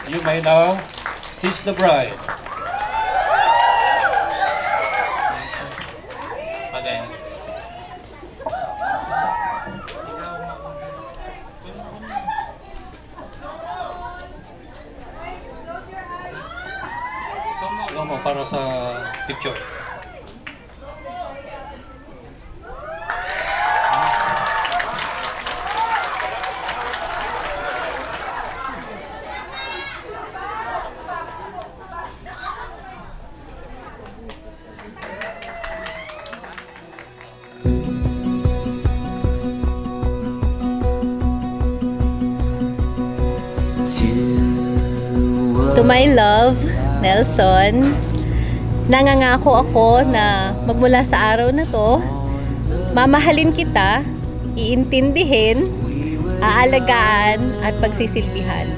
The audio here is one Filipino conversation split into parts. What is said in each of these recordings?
You may now kiss the bride. Again. Slow mo para sa picture. To my love, Nelson, nangangako ako na magmula sa araw na to, mamahalin kita, iintindihin, aalagaan at pagsisilbihan.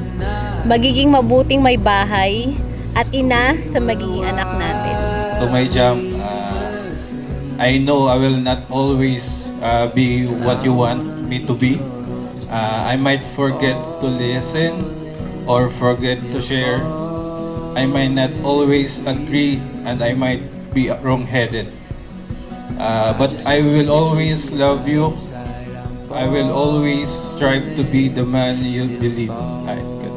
Magiging mabuting may bahay at ina sa magiging anak natin. To my jam, I know I will not always be what you want me to be. I might forget to listen or forget to share. I might not always agree and I might be wrong-headed. But I will always love you. I will always strive to be the man you believe I can.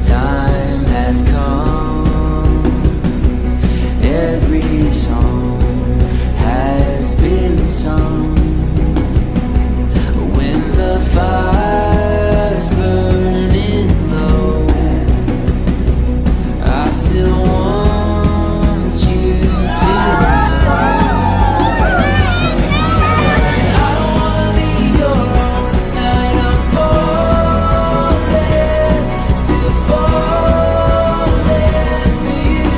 Time has come. Every song has been sung. When the fire's burning low, I still want you to know. I don't wanna leave your arms tonight. I'm falling, still falling for you.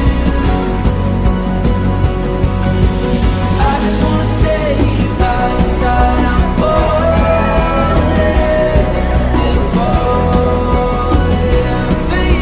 I just wanna stay by your side. I'm falling, still falling for you.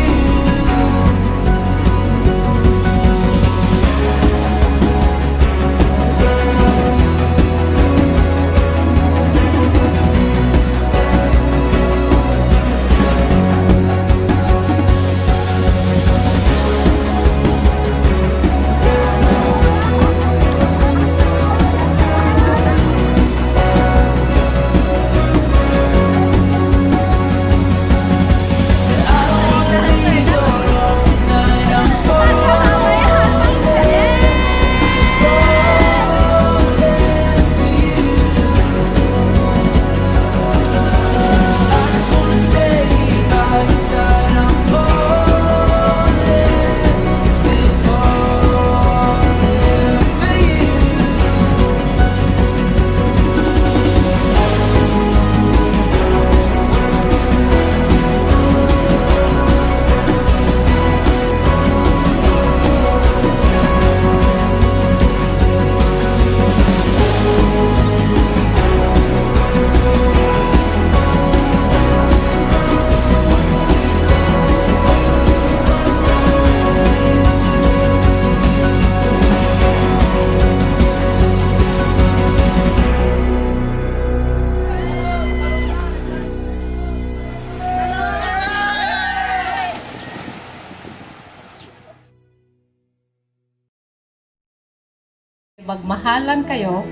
Magmahalan kayo,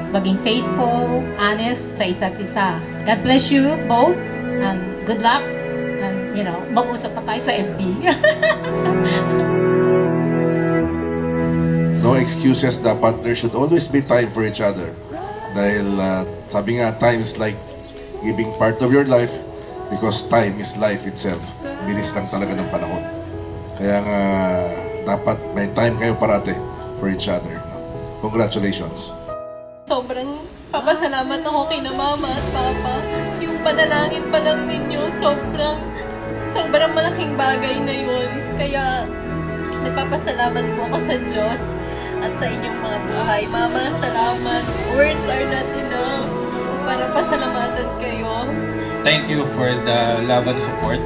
maging faithful, honest sa isa't isa. God bless you both and good luck. And mag-usap pa tayo sa FB. No excuses, dapat there should always be time for each other. Dahil sabi nga, time is like giving part of your life because time is life itself. Bilis lang talaga ng panahon. Kaya nga, dapat may time kayo parate for each other. No? Congratulations. Sobrang papasalamat ako kay na mama at papa. Yung panalangin pa lang ninyo, sobrang malaking bagay na yun. Kaya nagpapasalamat po ako sa Diyos at sa inyong mga buhay. Mama, salamat. Words are not enough para pasalamatan kayo. Thank you for the love and support,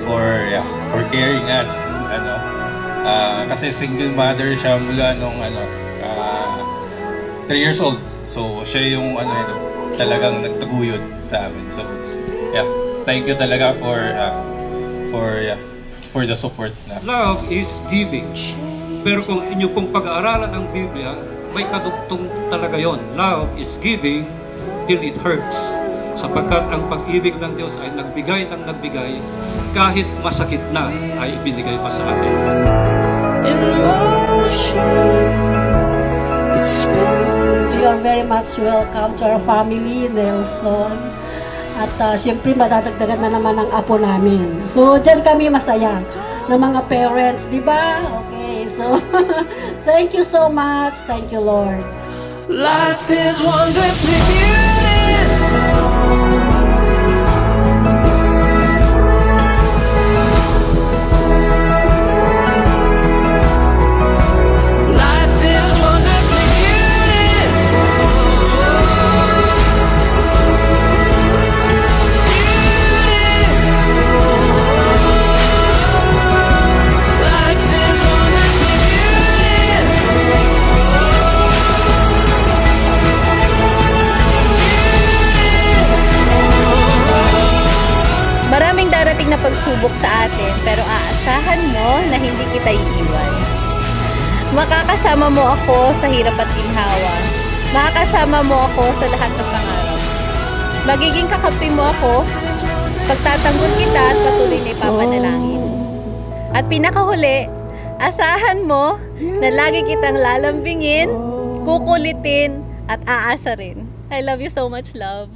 for caring us. Kasi single mother siya mula nung 3 years old. So, siya yung talagang nagtaguyod sa amin. So, yeah. Thank you talaga for the support na. Love is giving. Pero kung inyo pong pag-aaralan ang Biblia, may kadugtong talaga yon. Love is giving till it hurts. Sapagkat ang pag-ibig ng Diyos ay nagbigay ng nagbigay, kahit masakit na ay ibinigay pa sa atin. You are very much welcome to our family, Nelson. At syempre, madadagdagan na naman ang apo namin. So, dyan kami masaya ng mga parents, di ba? Okay, so, thank you so much. Thank you, Lord. Life is wonderfully beautiful. Life is wonderfully beautiful. Life is wonderfully Maraming darating na pagsubok sa atin, pero aasahan mo na hindi kita iiwan. Makakasama mo ako sa hirap at ginhawa. Makakasama mo ako sa lahat ng pangarap. Magiging kakampi mo ako, pagtatanggol kita at patuloy na ipapanalangin. At pinakahuli, asahan mo na lagi kitang lalambingin, kukulitin, at aasarin. I love you so much, love.